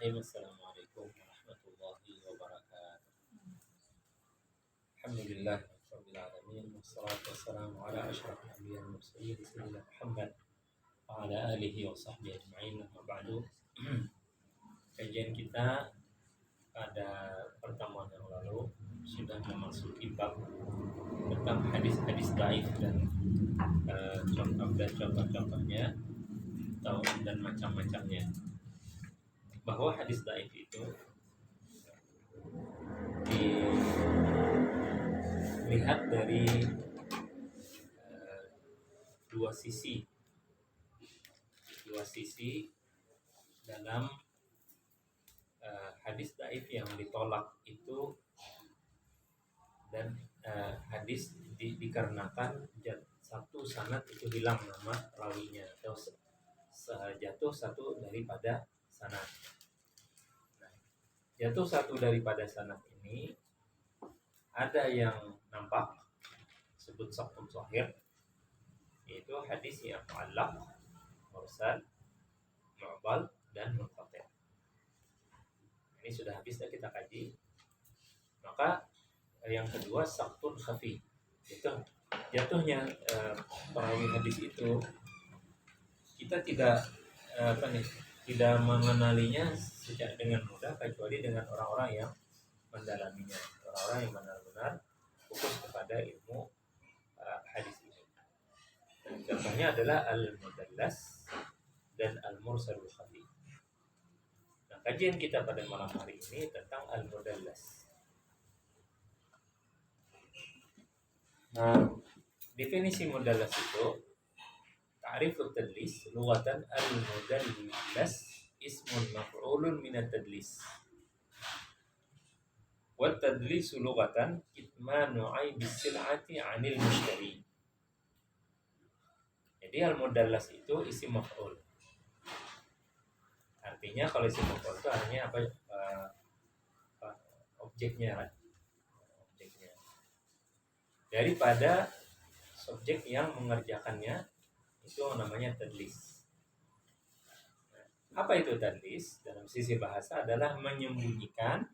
Bismillahirrahmanirrahim. Assalamualaikum warahmatullahi wabarakatuh. Alhamdulillah rabbil alamin wassalatu wassalamu ala asyrafil anbiya'i wal mursalin sayyidina Muhammad wa ala alihi wa sahbihi ajma'in. Amma ba'du. Kajian kita pada pertemuan yang lalu sudah memasuki bab tentang hadis-hadis dhaif dan contoh-contohnya dan macam-macamnya. Bahwa hadis dhaif itu dilihat dari dua sisi dalam hadis dhaif yang ditolak itu, dan hadis dikarenakan satu sanad itu hilang nama rawinya atau jatuh satu daripada sanad. Jatuh satu daripada sanad ini ada yang nampak sebut saqtun shahih, yaitu hadis yang mu'allaq, mursal, mu'dal dan munqati'. Ini sudah habis kita kaji. Maka yang kedua saqtun khafi, itu jatuhnya perawi hadis itu kita tidak mengenalinya sejak dengan mudah kecuali dengan orang-orang yang mendalaminya, orang-orang yang benar-benar fokus kepada ilmu hadis ini. Contohnya adalah al-mudallas dan al-mursalul khafi. Nah, kajian kita pada malam hari ini tentang al-mudallas. Nah, definisi mudallas itu ta'rifut tadlis lughatan al-mudallas ismun maf'ulun min at-tadlis. Wa tadlisu lughatan kitmanu 'aibis sil'ati 'anil mushtari. Jadi al-mudallas itu isim maf'ul. Artinya kalau isim maf'ul itu artinya apa? Objeknya kan? Objeknya. Daripada subjek yang mengerjakannya, itu namanya tadlis. Apa itu tadlis? Dalam sisi bahasa adalah menyembunyikan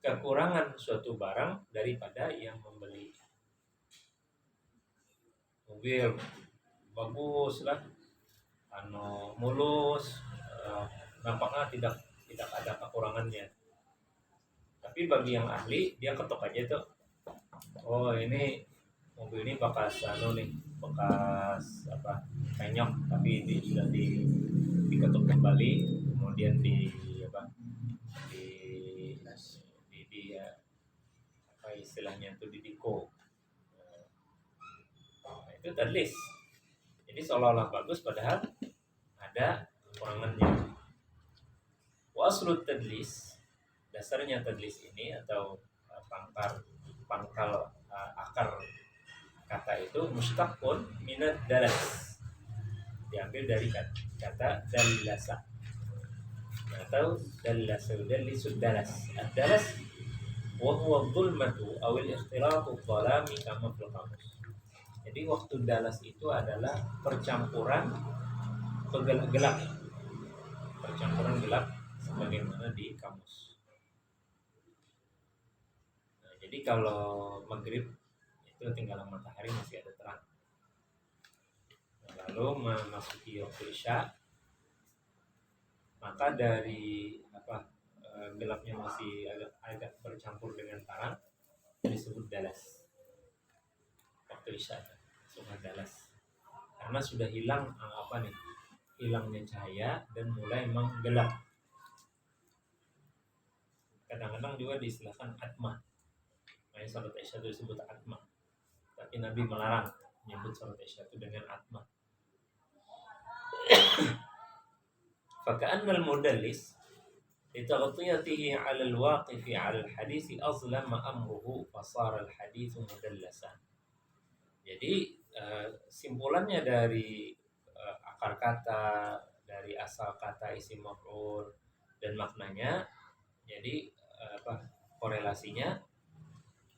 kekurangan suatu barang daripada yang membeli. Mobil bagus lah, mulus, nampaknya tidak ada kekurangannya. Tapi bagi yang ahli, dia ketok aja tuh. Oh, ini mobil ini bekas penyok, tapi ini sudah diketuk kembali, kemudian istilahnya itu didiko. Nah, itu tadlis. Jadi seolah-olah bagus padahal ada kekurangannya. Wa aslut tadlis, dasarnya tadlis ini atau pangkal akar kata itu mustaqun minad dalas, diambil dari kata dalasa atau dalasa dalisud dalas. Ad-dalas wa huwa dhulmatu aw al-ikhtilatu dhalami kama fil qamus. Jadi waktu dalas itu adalah percampuran gelap, sebagaimana di kamus. Nah, jadi kalau maghrib itu tinggal matahari masih ada terang. Nah, lalu memasuki waktu isya, maka dari gelapnya masih agak bercampur dengan terang, disebut dalas. Waktu isya sudah dalas, karena sudah hilang hilangnya cahaya dan mulai menggelap. Kadang-kadang juga diistilahkan atma. Makanya salat isya itu disebut atma. Tapi Nabi melarang menyebut salat isya itu dengan atma. Faka'annal mudallis litaghtiyatihi 'ala al-waqifi 'ala al-hadits azlama amruhu fasara al-hadits mudallasan. Jadi simpulannya dari akar kata, dari asal kata isim maf'ul dan maknanya, jadi korelasinya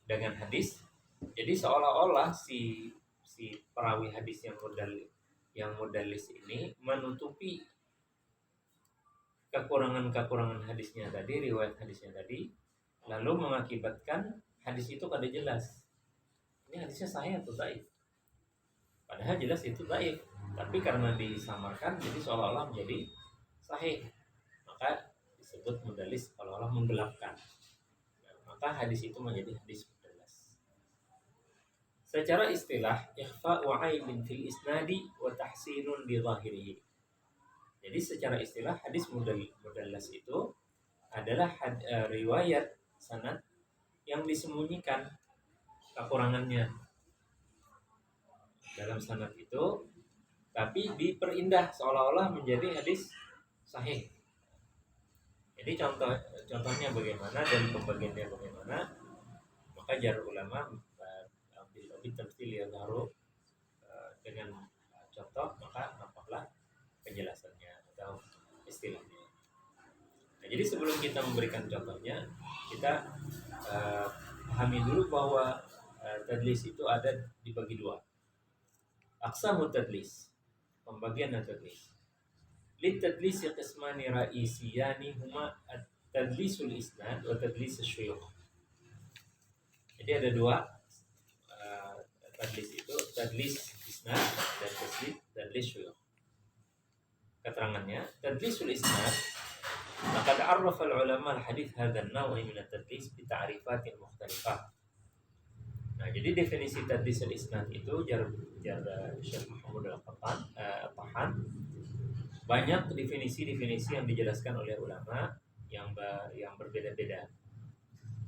dengan hadis. Jadi seolah-olah si perawi hadis yang mudallis ini menutupi kekurangan-kekurangan hadisnya tadi, riwayat hadisnya tadi, lalu mengakibatkan hadis itu kada jelas. Ini hadisnya sahih atau dhaif? Padahal jelas itu dhaif, tapi karena disamarkan jadi seolah-olah menjadi sahih. Maka disebut mudallis, seolah-olah menggelapkan. Nah, maka hadis itu menjadi hadis mudallas. Secara istilah, ikhfa wa aibin fil isnadi wa tahsinun li zahirihi. Jadi secara istilah hadis mudallas itu adalah riwayat sanad yang disembunyikan kekurangannya dalam sanad itu, tapi diperindah seolah-olah menjadi hadis sahih. Jadi contohnya bagaimana dan pembagiannya bagaimana, maka jar ulama bil tamtsil yadharu, dengan contoh maka nampaklah penjelasannya atau istilahnya. Nah, jadi sebelum kita memberikan contohnya, kita pahami dulu bahwa tadlis itu ada dibagi dua. Aqsamut tadlis, pembagian tadlis. Lit tadlis qismani ra'isiyani huma at-tadlisul isnad wa tadlis asy-syuyukh. Jadi ada dua tadlis itu, tadlis isnad dan tadlis syuyukh. Keterangannya, tadlisul isnad, laqad arrafa al-ulama al-hadits hadha an-naw' min at-tadlis bi ta'rifatin mukhtalifah. Nah, jadi definisi tadlisul isnad itu jar Syekh Muhammad Al-Tahan, banyak definisi-definisi yang dijelaskan oleh ulama yang berbeda-beda.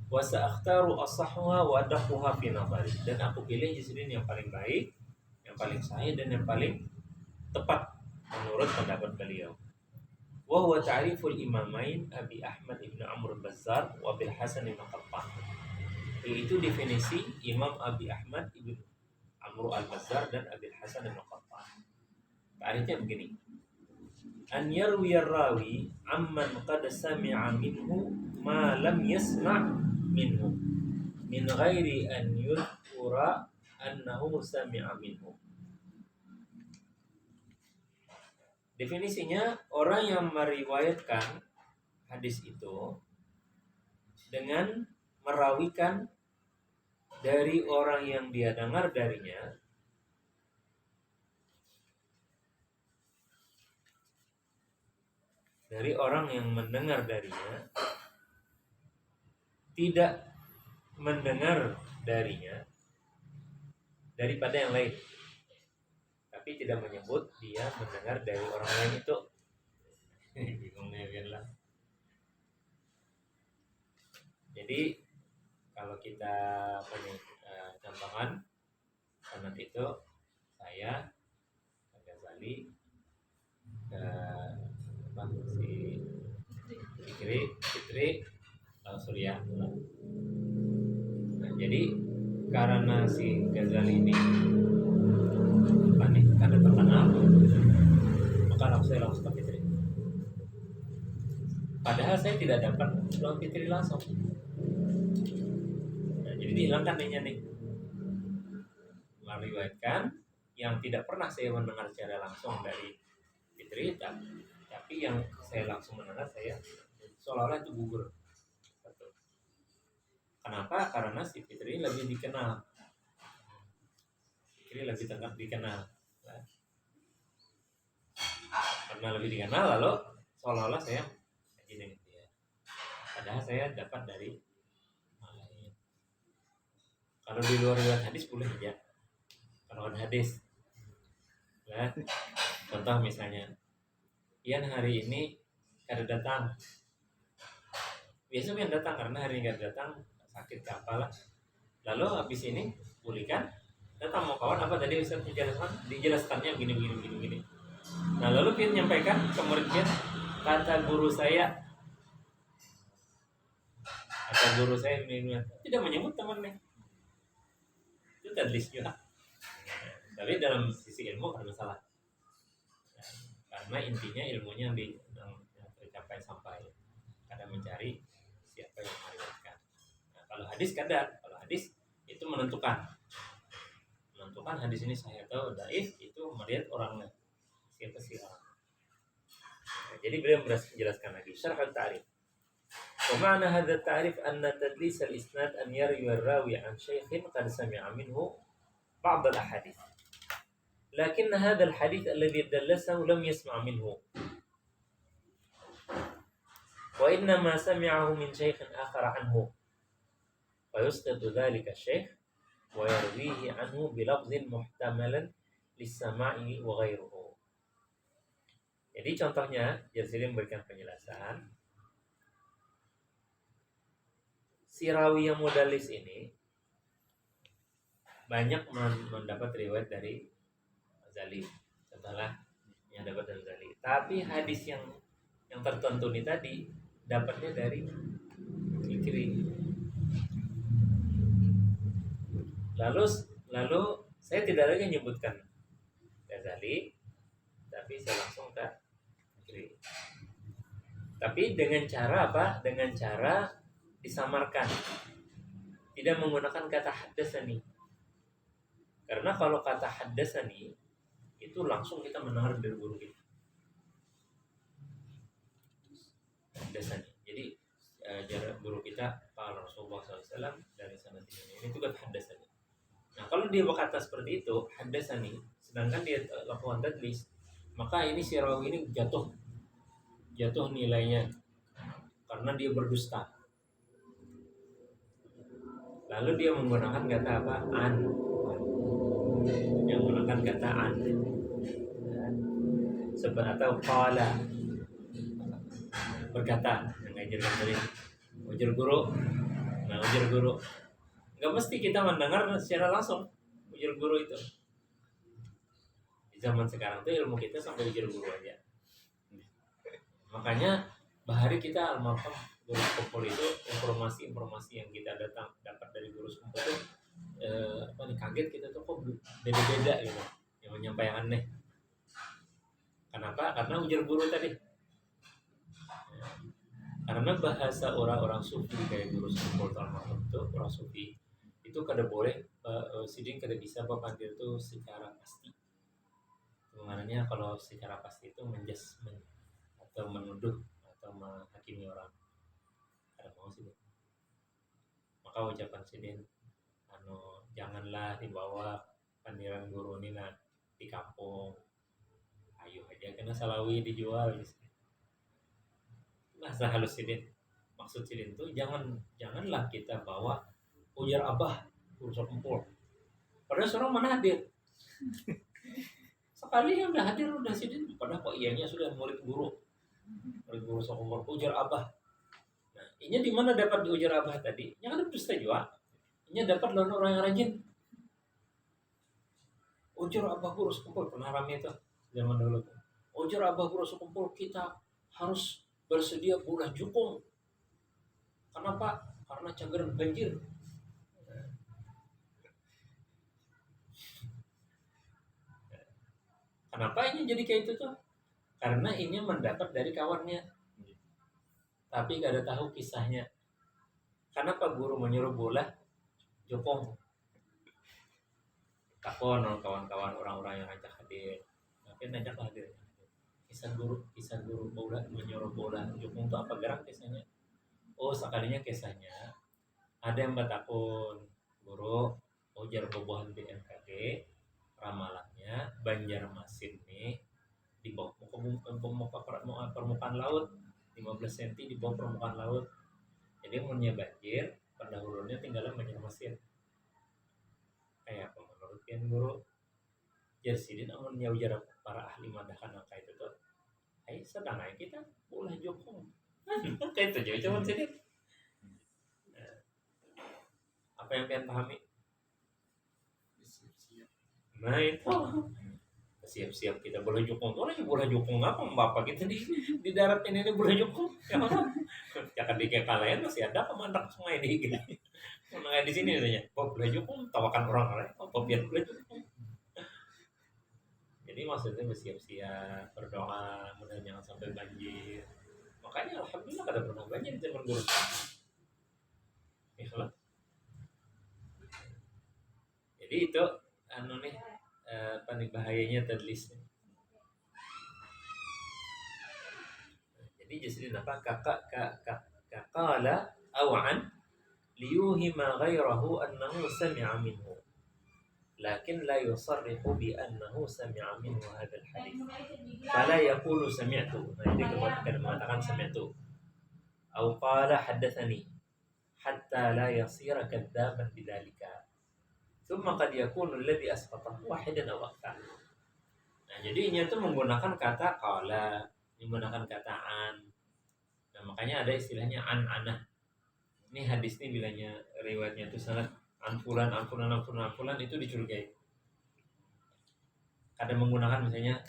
Wa sa'akhtaru as-sahwa wa adhaquha fi nazari. Dan aku pilih di sini yang paling baik, yang paling sahih dan yang paling tepat menurut pendapat beliau. Wa huwa ta'riful imamain Abi Ahmad ibn Amr al-Bazzar wa Abil Hasan ibn Qattan. Itu definisi Imam Abi Ahmad ibn Amr al-Bazzar dan Abil Hasan ibn Qattan. Ta'rifnya begini. An yarwi ar-rawi amman qad sami'a minhu ma lam yasma' minhu min ghairi an yudhkura annahu sami'a minhu. Definisinya, orang yang meriwayatkan hadis itu dengan merawikan dari orang yang dia dengar darinya, dari orang yang mendengar darinya, tidak mendengar darinya daripada yang lain, tapi tidak menyebut dia mendengar dari orang lain itu. Bingungnya kan lah. Jadi kalau kita punya contohan sanad itu, saya Ghazali si Fitri Surya. Nah, jadi karena si Ghazali ini karena terkenal, maka saya langsung ke Fitri. Padahal saya tidak dapat lawan Fitri langsung. Nah, jadi dihilangkan nih meriwayatkan yang tidak pernah saya mendengar secara langsung dari Fitri, tapi yang saya langsung mendengar, saya seolah-olah itu gugur. Kenapa? Karena si Fitri lebih dikenal. Karena lebih dikenal, lalu seolah-olah saya dengan dia. Padahal saya dapat dari lain. Kalau di luar riwayat hadis boleh aja. Kalau ada hadis, nah, contoh misalnya, Ian hari ini kada datang. Biasanya yang datang karena hari ini kada datang, sakit ke apalah. Lalu habis ini pulihkan, datang mau kawan apa tadi Ustaz dijelaskannya begini. Nah, lalu Pian menyampaikan ke murid Pian, kata guru saya tidak menyebut temannya. Itu tadlis juga. Tapi dalam sisi ilmu ada masalah. Karena intinya ilmunya yang tercapai sampai kadang mencari siapa yang meriwayatkan. Nah, kalau hadis kalau hadis itu menentukan hadis ini sahih atau dhaif, itu melihat orangnya, siapa sih orang. Jadi beliau menjelaskan lagi syarh al-ta'rif. Wa ma'na hadha at-ta'rif anna tadlis al-isnad an yarwi ar-rawi an shaykhin qad sami'a minhu ba'd al-ahadith. Lakin hadha al-hadith alladhi dallasahu lam yasma' minhu. Wa inna ma sami'ahu min shaykhin akhar anhu. Wa yusqitu dhalika asy-syaikh wa yarwihi anhu bi lafdhin muhtamalan lis-sama'i wa ghairuhu. Jadi contohnya, Jazili memberikan penjelasan. Si rawi yang mudalis ini banyak mendapat riwayat dari Ghazali. Contohnya yang dapat dari Ghazali. Tapi hadis yang tertentu ini tadi dapatnya dari Fikri. Lalu saya tidak lagi menyebutkan Ghazali, tapi saya langsung ke Fikri. Tapi dengan cara apa? Dengan cara disamarkan. Tidak menggunakan kata haddatsani. Karena kalau kata haddatsani itu langsung kita mendengar dari guru kita. Haddatsani. Jadi jarak guru kita Pak Rasulullah SAW dari sanad ini itu kan haddatsani. Nah, kalau dia berkata seperti itu, haddatsani, sedangkan dia lakukan tadlis, maka ini si rawi ini jatuh nilainya karena dia berdusta. Lalu dia menggunakan kata apa? An. Yang menggunakan kata an. Sebab atau qala. Berkata, yang ngajarkan tadi. Ujar guru. Nah, ujar guru. Enggak mesti kita mendengar secara langsung ujar guru itu. Di zaman sekarang tuh ilmu kita sampai ujar guru aja. Makanya bahari kita almarhum guru Sekumpul itu informasi yang kita dapat dari guru Sekumpul itu kaget kita tuh kok beda-beda gitu yang menyampaikan aneh. Kenapa? Karena ujar guru tadi. Karena bahasa orang-orang sufi kayak guru Sekumpul almarhum itu orang sufi itu kada boleh sidin kada bisa berpandir itu secara pasti. Maknanya kalau secara pasti itu menjudgment atau menuduh atau menghakimi orang. Ada mau sih. Maka ucapan sidin janganlah dibawa pandiran guru ini nah di kampung. Ayo aja kena salawi dijual di sini. Bahasa halus sidin. Maksud sidin itu janganlah kita bawa ujar abah guru Sekumpul. Padahal seorang mana hadir. Sekali yang udah hadir udah sidin padahal kok ianya sudah murid guru Sekumpul ujar abah. Nah, ini di mana dapat diujar abah tadi? Yang ada dusta juga. Ini dapat lawan orang yang rajin. Ujar abah guru Sekumpul pernah ramai itu zaman dulu. Ujar abah guru Sekumpul kita harus bersedia bulan jukung. Kenapa? Karena cagar banjir. Kenapa ini jadi kayak itu tuh? Karena ini mendapat dari kawannya. Tapi gak ada tahu kisahnya. Kenapa guru menyuruh bola jokong? Takon kawan-kawan orang-orang yang ajak hadir. Tapi ajak hadir. Kisah guru bola menyuruh bola jokong itu apa gerak kisahnya? Oh, sekalinya kisahnya ada yang bertakun guru ujar bobohan BMKG ramalannya Banjarmasin nih di bawah permukaan laut 15 cm di bawah permukaan laut. Jadi mulanya banjir, pendahulunya tinggalnya Banjarmasin. Kayak apa menurut kian guru? Jadi namun ujar para ahli madahan angka itu tuh. Ayo sedang aja kita boleh jokong. Kayak itu coba sini. Apa yang kalian pahami? Nah itu siap-siap kita boleh jokong. Orang yang boleh jokong apa bapak kita di darat ini boleh jokong. Jangan dikira kalian masih ada pemandak sungai di gini. Menengah di sini katanya. Boleh jokong tawakan orang lain. Biar boleh jokong. Jadi maksudnya bersiap-siap berdoa mudah jangan sampai banjir. Makanya alhamdulillah kada pernah banjir di zaman guru. Ikhlas. Jadi itu panik bahayanya tadlis. apa? Qala aw an liyuhima ghairahu annahu sami'a minhu lakin la yusarrihu bi annahu sami'a minhu hadzal hadits fala yaqulu sami'tu. Nah, jadi kemudian mengatakan sami'tu aw qala haddatsani hatta la yasira kadzaban bidzalika thumma qad yakunu alladhi asqatahu wahidan aw akthar. Nah, jadinya itu menggunakan kata qala, menggunakan kata an. Nah, makanya ada istilahnya an-anah. Ini hadis ini bilangnya riwayatnya itu sanad an-fulan itu dicurigai. Kadang menggunakan misalnya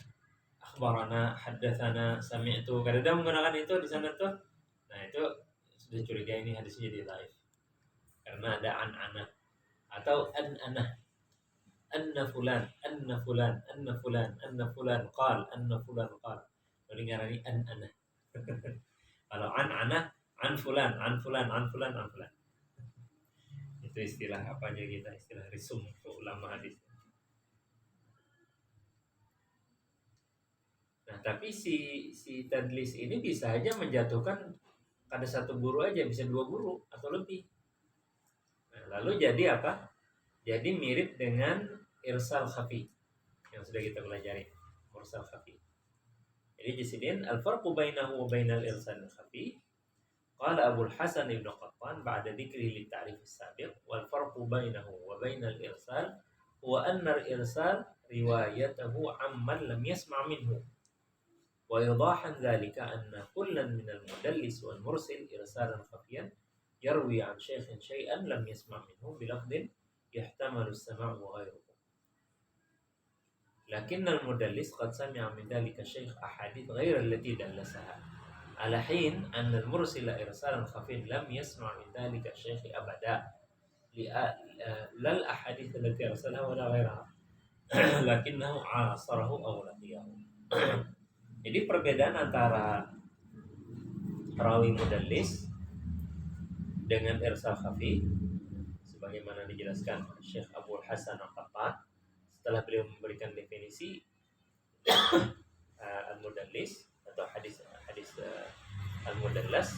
akhbarana, haddatsana, sami'tu. Kadang menggunakan itu di sana tuh. Nah, itu sudah curiga ini hadisnya jadi dhaif. Karena ada an-anah atau an-anah. Anna fulan qal anna fulan qal. Jadi ngarani an-anah. Kalau an-anah an fulan. Itu istilah apa aja kita, istilah risum untuk ulama hadis. Nah, tapi si tadlis ini bisa aja menjatuhkan pada satu guru aja, bisa dua guru atau lebih. Nah, lalu jadi apa? Jadi mirip dengan irsal khafi yang sudah kita pelajari, mursal khafi. Jadi di sini al-farqu bainahu wa bainal irsal khafi. Qala Abu Hasan Ibnu Qattan ba'da dzikri li ta'rif as-sabiq wal farqu bainahu wa bainal irsal huwa anna al-irsal riwayatuhu amman lam yasma' minhu. Wa idahan dzalika anna kullan min al-mudallis wal mursil irsalan khafiyan yarwi 'an shaykhin shay'an lam yasma' minhu bi lafdhin yahtamalu as-sama' wa ghayruhu. Lakin al-mudallis qad sami'a min dzalika shaykh ahadits ghayra allati dallasaha. Ala hin anna al-mursila irsalan khafin lam yasma' min dzalika shaykh abada lal ahadits allati arsalaha wa la ghayraha lakinnahu 'asarahu aw laqiyahu. Jadi perbedaan antara rawi mudallis dengan irsal khafi sebagaimana dijelaskan Syekh Abu Hasan Al-Qattan setelah beliau memberikan definisi al-mudallis atau hadis al-mudallas,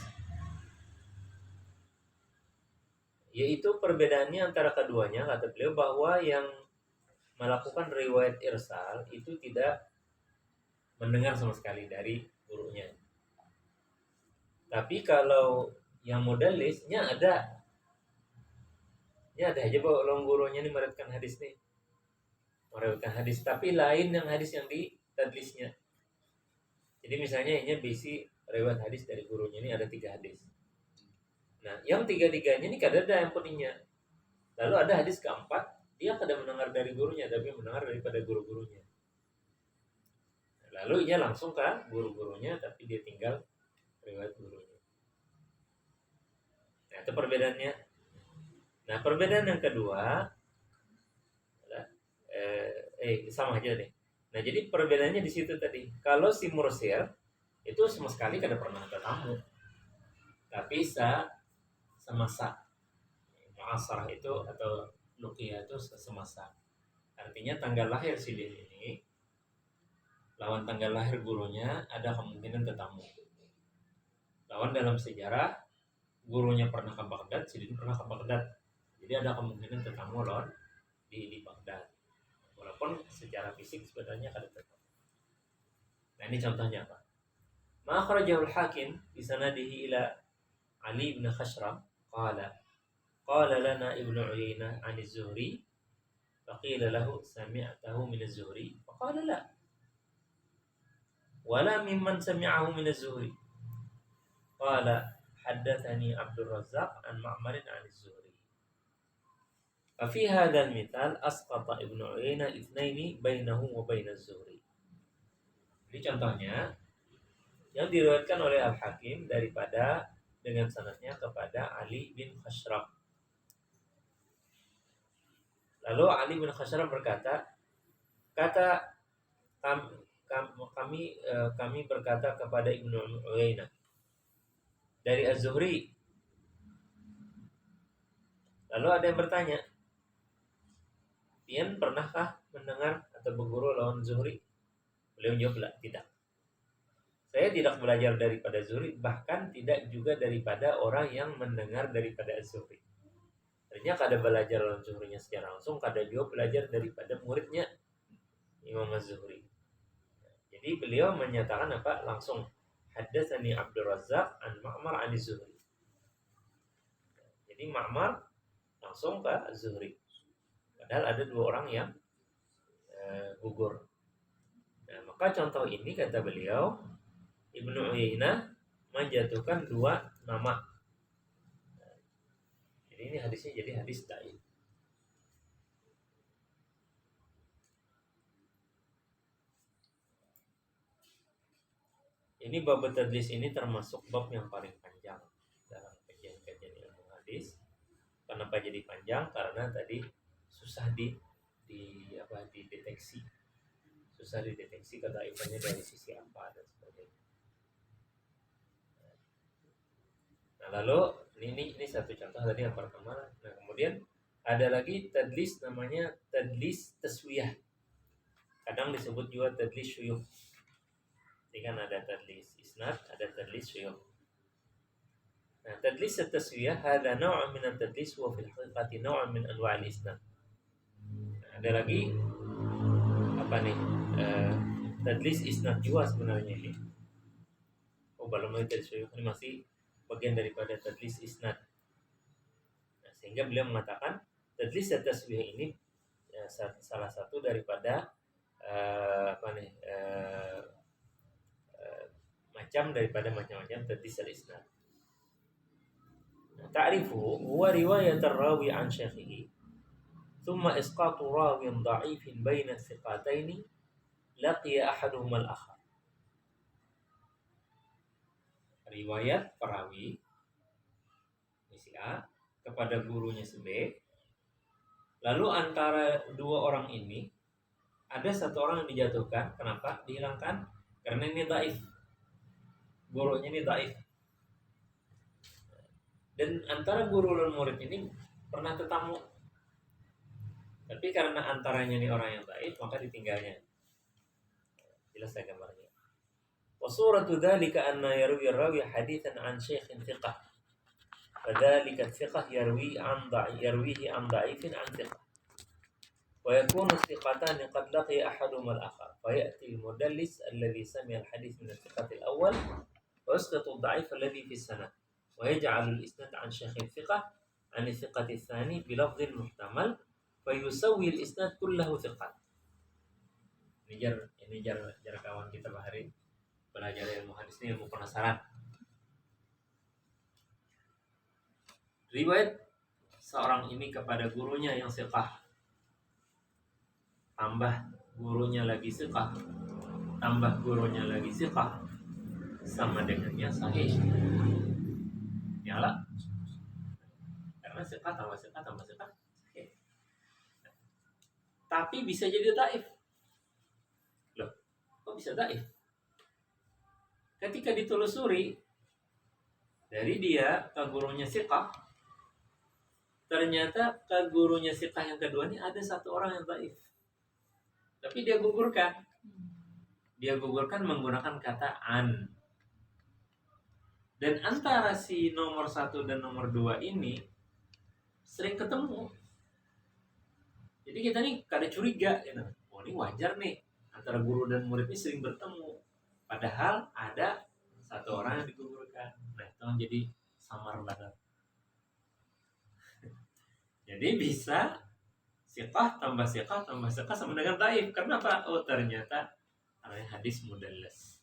yaitu perbedaannya antara keduanya, kata beliau, bahwa yang melakukan riwayat irsal itu tidak mendengar sama sekali dari gurunya. Tapi kalau yang mudallisnya ada aja bahwa gurunya ini meriwayatkan hadis nih, tapi lain yang hadis yang di tadlisnya. Jadi misalnya ini berisi riwayat hadis dari gurunya ini ada 3 hadis. Nah, yang 3-3-nya ini kadang ada yang kuningnya. Lalu ada hadis keempat, dia kadang mendengar dari gurunya, tapi mendengar daripada guru-gurunya. Lalu ia langsung ke guru-gurunya, tapi dia tinggal riwayat gurunya. Nah, itu perbedaannya. Nah, perbedaan yang kedua adalah sama aja deh. Nah, jadi perbedaannya di situ tadi. Kalau si mursil itu sama sekali kada pernah ketemu, tapi semasa mu'asarah itu atau luqiyah itu semasa. Artinya tanggal lahir si din ini lawan tanggal lahir gurunya ada kemungkinan ketemu. Lawan dalam sejarah gurunya pernah ke Baghdad, si din pernah ke Baghdad. Jadi ada kemungkinan ketemu lawan di Baghdad. Walaupun secara fisik sebenarnya kada ketemu. Nah, ini contohnya apa? Ma akhrajahul Hakim bi sanadihi ila Ali bin Khashram qala lana Ibnu Uyainah 'an az-Zuhri faqila lahu sami'tahu min az-Zuhri faqala la wala mimman sami'ahu min az-Zuhri qala haddatsani Abdul Razzaq an Ma'mar 'an az-Zuhri. Fa fi hadzal mithal asqata Ibnu Uyainah itsnaini bainahu wa bain az-Zuhri. Jadi contohnya yang diriwayatkan oleh Al-Hakim daripada dengan sanadnya kepada Ali bin Khashram. Lalu Ali bin Khashram berkata, kami berkata kepada Ibnu Uyainah dari Az-Zuhri. Lalu ada yang bertanya, "Pian pernahkah mendengar atau berguru lawan Zuhri?" Beliau menjawab, tidak. saya tidak belajar daripada Zuhri, bahkan tidak juga daripada orang yang mendengar daripada Zuhri. Artinya kada belajar Zuhrinya secara langsung, kada juga belajar daripada muridnya Imam Az-Zuhri. Jadi beliau menyatakan apa? Langsung haddatsani Abdul Razzaq an Ma'mar an Zuhri. Jadi Ma'mar langsung ke Az-Zuhri. Padahal ada dua orang yang gugur. Nah, maka contoh ini kata beliau, Ibnu Uyainah menjatuhkan dua nama. Jadi ini hadisnya jadi hadis dhaif. Ini bab tadlis ini termasuk bab yang paling panjang dalam kajian-kajian ilmu hadis. Kenapa jadi panjang? Karena tadi susah dideteksi. Susah dideteksi kedaifannya dari sisi apa dan sebagainya. Nah, lalu ini satu contoh tadi yang pertama. Nah, kemudian ada lagi tadlis namanya tadlis taswiyah. Kadang disebut juga tadlis syuyukh. Jadi kan ada tadlis isnad, ada tadlis syuyukh. Nah, tadlis taswiyah hada naw' min at-tadlis wa fil haqiqati naw' min anwa' al-isnad. Nah, ada lagi apa nih? Tadlis isnad juga sebenarnya ini. Oh, belum ada tadlis syuyukh, ini masih bagian daripada tadlis isnad. Nah, sehingga beliau mengatakan tadlis taswiyah ini salah satu daripada macam-macam tadlis al-isnad. Ta'rifu huwa riwayat ar-rawi an syaikhihi thumma isqatu rawin dha'ifin baina thiqataini laqiya ahaduhuma al-akhar. Riwayat perawi si A kepada gurunya si B, lalu antara dua orang ini ada satu orang yang dijatuhkan. Kenapa? Dihilangkan karena ini dhaif. Gurunya ini dhaif. Dan antara guru dan murid ini pernah tetamu. Tapi karena antaranya ini orang yang dhaif, maka ditinggalnya. Jelas saya gambarnya. Wa suratu dzalika anna yarwi ar-rawi haditsan an syaikhin thiqah. Fadzalika thiqah yarwihi an dha'ifin an thiqah. ويكون الثقتان قد لقي أحدهما الآخر فيأتي المدلس الذي سمع الحديث من الثقة الأول ويسقط الضعيف الذي في السند ويجعل الإسناد عن شيخ الثقة عن الثقة الثاني بلفظ محتمل فيسوي الإسناد كله ثقات. Ini jar kawan kita bahari belajar ilmu hadis ini, ilmu penasaran. Riwayat seorang ini kepada gurunya yang thiqah, tambah gurunya lagi thiqah, tambah gurunya lagi thiqah, sama dengannya sahih. Nyala. Karena thiqah tambah thiqah tambah thiqah. Tapi bisa jadi dhaif. Loh, kok bisa dhaif? Ketika ditelusuri dari dia ke gurunya thiqah, ternyata ke gurunya thiqah yang kedua ini ada satu orang yang dhaif. Tapi dia gugurkan. Dia gugurkan menggunakan kata an. Dan antara si nomor 1 dan nomor 2 ini sering ketemu. Jadi kita nih kada curiga, ya. Oh, ini wajar nih antara guru dan murid ini sering bertemu. Padahal ada satu orang yang digugurkan. Nah, itu jadi samar banget. Jadi bisa siqah tambah siqah tambah siqah sama dengan dhaif. Kenapa? Oh, ternyata karena hadis mudallas.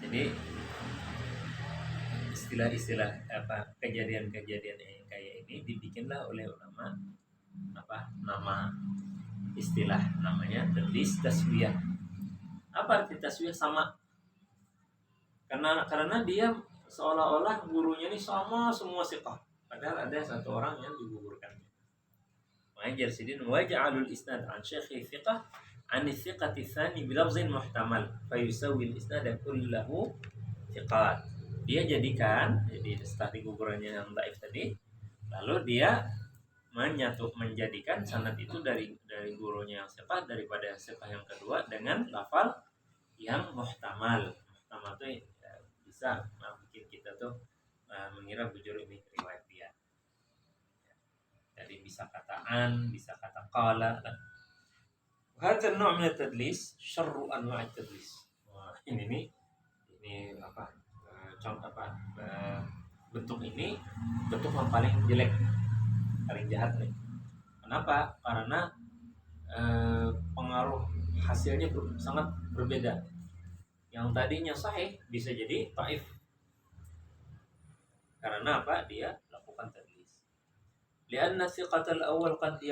Jadi istilah-istilah kejadian-kejadian yang kayak ini dibikinlah oleh ulama nama istilah namanya tadlis taswiyah. Apa arti taswiyah? Sama. Karena dia seolah-olah gurunya ini sama semua siqah, padahal ada satu orang yang digugurkan. Makanya Jarsidin waja'alul isnad an syekhi thiqah an thiqati tsani bi lafzin muhtamal fayusawwi al-isnad kullahu thiqat. Dia jadikan, jadi setelah digugurannya yang dhaif tadi, Lalu dia menjadikan sanad itu dari gurunya yang siqah daripada siqah yang kedua dengan lafal yang muhtamal. Muhtamal itu bisa bikin kita tuh mengira bujur ini riwayat dia. Jadi bisa kata an, bisa kata qala. Hadza an-nu' min at-tadlis syarru anwa' at-tadlis. Wah, ini apa? Contoh apa? Bentuk ini bentuk yang paling jelek, paling jahat nih. Kenapa? Karena pengaruh hasilnya sangat berbeda. Yang tadinya sahih bisa jadi dhaif. Karena apa? Dia lakukan tadlis. Lianna thiqatal awal qad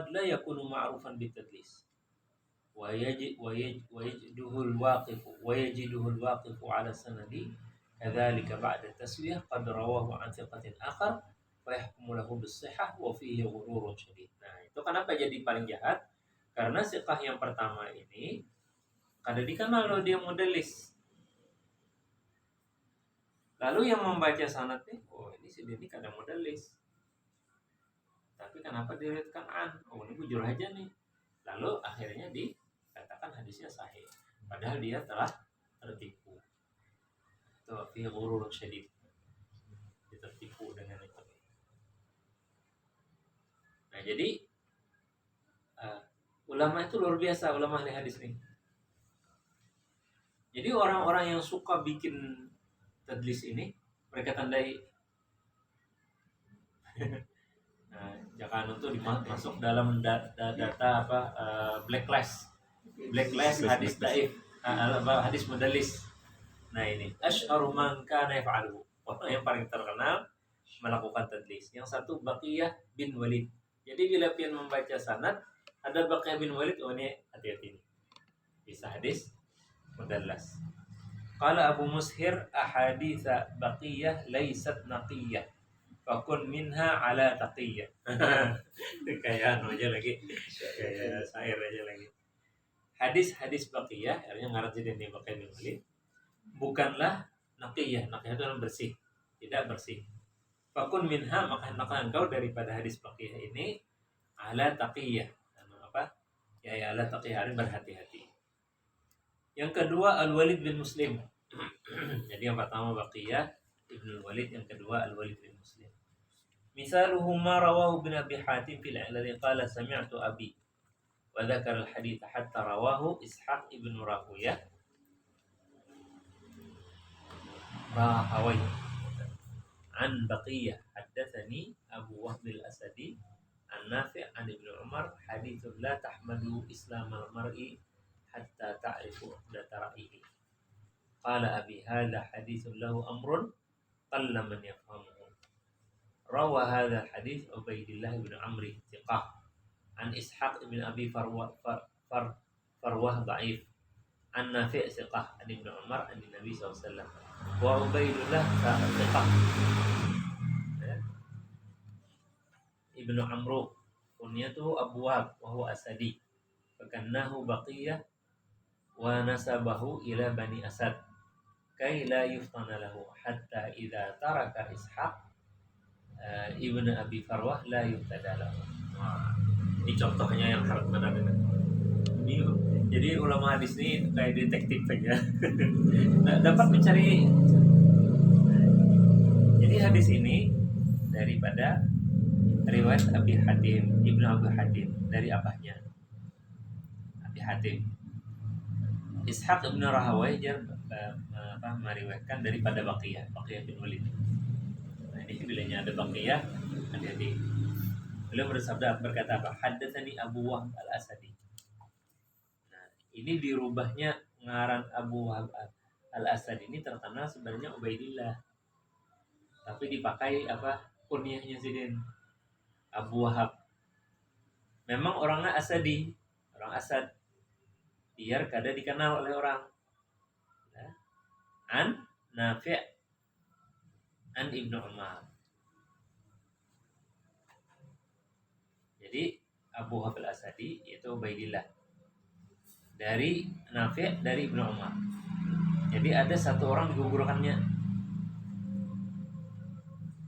la yakunu ma'rufan bitadlis. ويجده الواقف على السند كذلك بعد التسوية قد رواه عن ثقة آخر فيحكم له بالصحة وفيه غرور شديد. Nah, itu kenapa jadi paling jahat? Karena siqah yang pertama ini kada dikenal loh dia modelis. Lalu yang membaca sanad nih, oh ini si ini kada modelis. Tapi kenapa diriwayatkan an? Oh ini bujur aja nih. Lalu akhirnya dikatakan hadisnya sahih. Padahal dia telah tertipu. Itu fi ghurur syadid. Dia tertipu dengan itu. Nah jadi ulama itu luar biasa, ulama ahli hadis nih. Jadi orang-orang yang suka bikin tadlis ini, mereka tandai nah, jangan untuk masuk dalam data apa blacklist hadis daif, hadis modalis. Nah ini asyharu man kana yaf'alu. Orang yang paling terkenal melakukan tadlis. Yang satu Baqiyah bin Walid. Jadi bila pian membaca sanad ada Baqiyah bin Walid, oh ini hati-hati nih. Bisa hadis mudallas. Qala Abu Mushir ahaditsa Baqiyah laysat naqiyah. Fakun minha ala taqiyah. Kayak aja lagi. Kayak syair aja lagi. Hadis-hadis Baqiyah, artinya ngarang jadi ini Baqiyah bin Walid. Bukanlah naqiyah. Naqiyah itu bersih, tidak bersih. Fakun minha, maka engkau daripada hadis Baqiyah ini ala taqiyah. Apa? Ya ala taqiyah, berhati-hati. Yang kedua Al-Walid bin Muslim. Jadi yang pertama Baqiyah Ibnu Walid, yang kedua Al-Walid bin Muslim. Misaluhuma rawahu bin Abi Hatim fil alladhi qala sami'tu abi wa dzakara al-hadits hatta rawahu Ishaq ibn Rahuyah an Baqiyah haddatsani Abu Wahb al-Asadi an Nafi' an Ibnu Umar haditsun la tahmadu islam al-mar'i hatta ta'rifu uhdata ra'yihi. Qala abi hadha haditsun lahu amrun qalla man yafhamuhu. Rawa hadha hadits Ubaidillah bin Amri thiqah an Ishaq bin Abi Farwah dhaif an Nafi' thiqah an Ibnu Umar an Nabi SAW. Wa Ubaidillah thiqah Ibnu Amru kunyatuhu Abu Wahb wa huwa Asadi fakannahu Baqiyah wa nasabahu ila Bani Asad kay la yuftana lahu hatta idza taraka Ishaq Ibnu Abi Farwah la yuqtada lahu. Ini contohnya yang harus benar. Ini jadi ulama hadis ini kayak detektif aja. Dapat mencari. Jadi hadis ini daripada riwayat Abi Hatim, Ibnu Abi Hatim, dari abahnya Abi Hatim. Ishaq bin Rahawayh meriwayatkan daripada Baqiyah bin Walid. Nah, ini bilanya ada Baqiyah, hati-hati. Beliau berkata apa? Haddatsani Abu Wahb al-Asadi. Nah, ini dirubahnya ngaran Abu Wahb al-Asadi ini terkenal sebenarnya Ubaidillah. Tapi dipakai apa? Kunyahnya Sidin. Abu Wahab. Memang orangnya Asadi, orang Asad. Biar kada dikenal oleh orang. Nah, an Nafi' an Ibnu Umar. Jadi Abu Wahab al-Asadi yaitu Ubaidillah. Dari Nafi' dari Ibnu Umar. Jadi ada satu orang digugurkannya.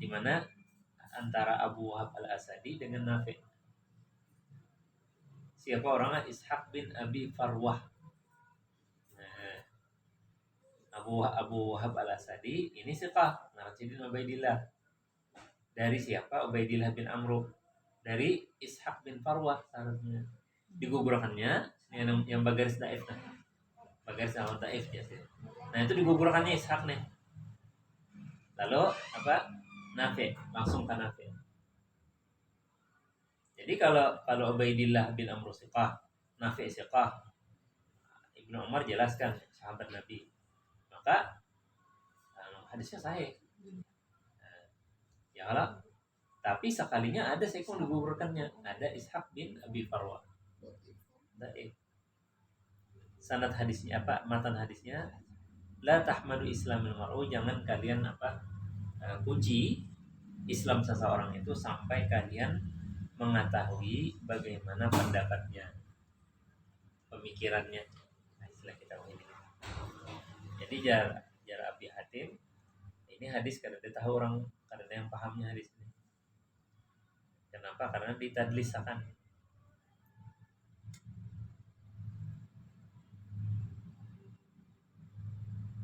Di mana antara Abu Wahab al-Asadi dengan Nafi'. Siapa orangnya? Ishaq bin Abi Farwah. Nah, Abu Wahab al-Asadi ini siqah, Narjidin Ubaidillah. Dari siapa? Ubaidillah bin Amru. Dari Ishaq bin Farwah syaratnya. Digugurkannya yang bagaris daif nah. Bagaris awal daif ya sih. Nah, itu digugurkannya Ishaq nih. Lalu apa? Nafi', langsung ke Nafi'. Jadi kalau Ubaidillah bin Amr siqah, Nafi' siqah, Ibnu Umar jelaskan sahabat Nabi, maka hadisnya sahih. Ya kalau tapi sekalinya ada sekon digugurkannya, ada Ishaq bin Abi Farwah. Sanad hadisnya apa? Matan hadisnya la tahmadu islamil mar'u, jangan kalian puji Islam seseorang itu sampai kalian mengetahui bagaimana pendapatnya, pemikirannya. Nah, istilah kita ini. Jadi jar Abi Hatim ini hadis kada ada tahu orang, kada ada yang pahamnya hadis ini. Kenapa? Karena ditadlisakan.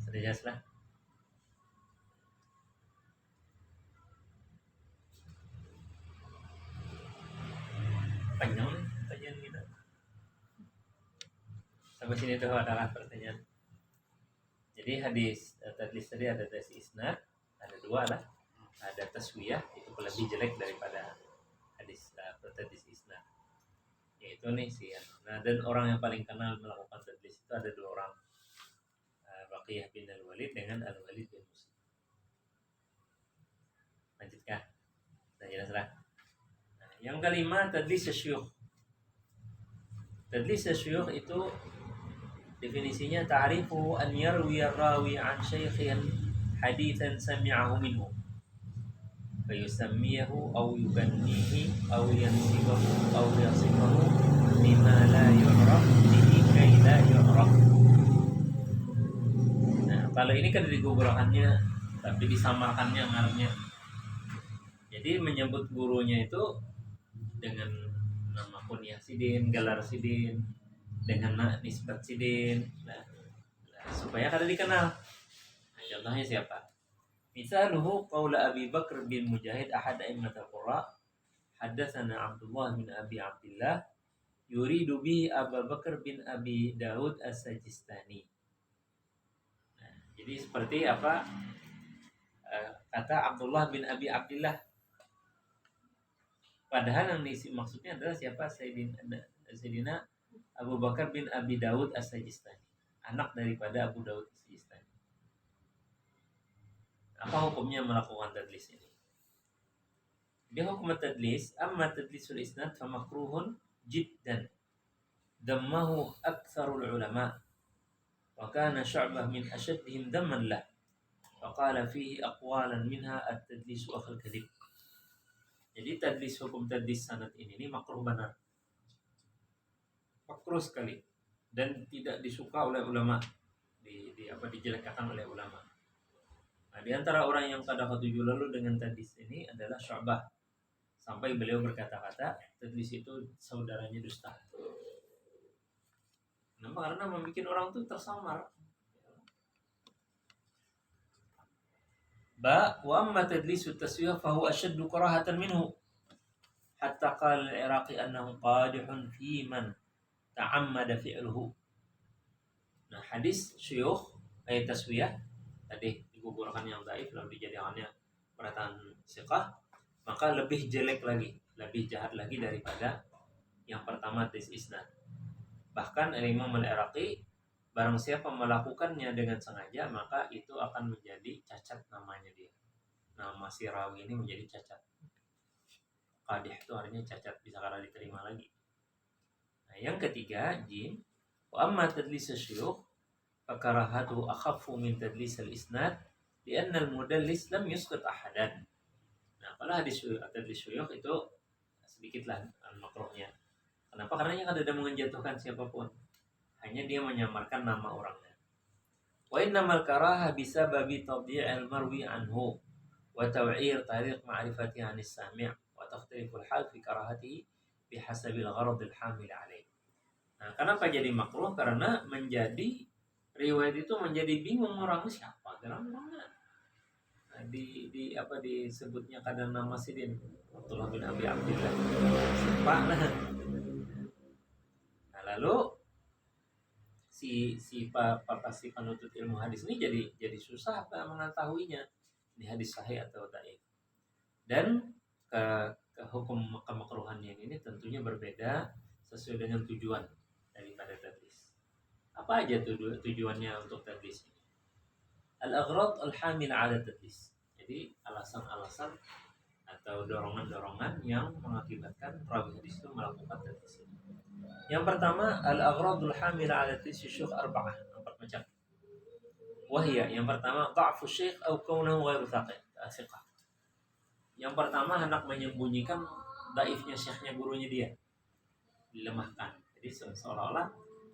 Sudah jelas lah. Panjang nih pertanyaan kita. Sampai sini tuh adalah pertanyaan. Jadi hadis tadlis tadi ada tes isnad, ada dua lah. Ada taswiyah, itu lebih jelek daripada hadis tadlis isnad. Yaitu nih sih. Nah, dan orang yang paling kenal melakukan tadlis itu ada dua orang. Baqiyah bin Al-Walid dengan Al-Walid bin Muslim. Lanjutkan. Nah, jelas lah. Nah, yang kelima tadlis syuyukh. Tadlis syuyukh itu definisinya ta'rifu an yarwi ar-rawi an syaikhin haditsan sami'ahu minhu fa yusammiyahu aw yugannihi aw yansibahu aw yasifahu bima la yu'raf bihi kay la yu'raf. Nah, kalau ini kan digugurkannya tapi disamarkannya ngarangnya. Jadi menyebut gurunya itu dengan nama kunyah sidin, gelar sidin, dengan nisbat sidin, supaya kada dikenal. Nah, contohnya siapa? Misaluhu qaula Abi Bakr bin Mujahid ahad a'immatul qurra, haddatsana Abdullah bin Abi Abdullah yuridu bihi Abu Bakr bin Abi Daud As-Sajistani. Nah, jadi seperti apa kata Abdullah bin Abi Abdullah, padahal yang maksudnya adalah siapa? Sayyidina Abu Bakar bin Abi Daud As-Sajistani, anak daripada Abu Daud As-Sajistani. Apa hukumnya melakukan tadlis ini? Dia hukum tadlis, amma tadlisul isnad fa makruhun jiddan. Dammahu aktsarul ulama. Wa kana Syu'bah min ashaddihim damman lah. Wa qala fihi aqwalan minha at-tadlis akhal kadhib. Jadi tadlis, hukum tadlis sanad ini makruh benar. Makruh sekali dan tidak disuka oleh ulama, dijelekkan oleh ulama. Nah, di antara orang yang kada setuju lalu dengan tadlis ini adalah Syu'bah, sampai beliau berkata-kata tadlis itu saudaranya dusta. Kenapa? Karena membuat orang itu tersamar. Wa amma tadlisu taswiyah fa huwa ashaddu karahatan minhu, hatta qala al-Iraqi annahu qadihun fi man ta'ammada fi'luhu. Nah, hadis syuyukh ayat taswiyah tadi digugurkan yang dhaif lalu dijadikannya perkataan siqah, maka lebih jelek lagi, lebih jahat lagi daripada yang pertama tes isnad. Bahkan Imam Al-Iraqi, barang siapa melakukannya dengan sengaja maka itu akan menjadi cacat namanya dia. Nama si rawi ini menjadi cacat. Qadih itu artinya cacat, bisa kada diterima lagi. Nah, yang ketiga, jim, wa amma tadlis syuyukh fa karahatu akhaffu min tadlis al-isnad li'anna al-mudallis lam yusqit ahadan. Nah, kalau hadis tadlis syuyukh itu sedikitlah makruhnya. Kenapa? Karena yang ada menjatuhkan siapapun. Hanya dia menyamarkan nama orangnya. Wa innamal karaha bisababi tadhi'il marwi anhu wa وتوعير طريق معرفته عن السامع وتختلف الحال في كراهته بحسب الغرض الحامل عليه. Nah, kenapa jadi makruh? Karena menjadi riwayat itu menjadi bingung orang siapa dalam mana. Nah, di apa disebutnya kadang nama sidin Abdullah bin Abi Abdillah. Siapa lah. Nah, lalu si penuntut ilmu hadis ini jadi susah mengetahuinya di hadis sahih atau dhaif. Dan ke hukum kemakruhan yang ini tentunya berbeda sesuai dengan tujuan daripada tadlis. Apa aja tujuannya untuk tadlis ini? Al-aghrad al-hamil 'ala tadlis. Jadi alasan-alasan atau dorongan-dorongan yang mengakibatkan rawi hadis itu melakukan tadlis. Yang pertama, al-aghradul hamil 'ala tadlis syukh arba'ah, 4 macam. Wahia, yang pertama, dha'fu syekh atau kaunahu ghairu thiqah. Yang pertama, hendak menyembunyikan dhaifnya syekhnya, gurunya dia. Dilemahkan. Jadi seolah-olah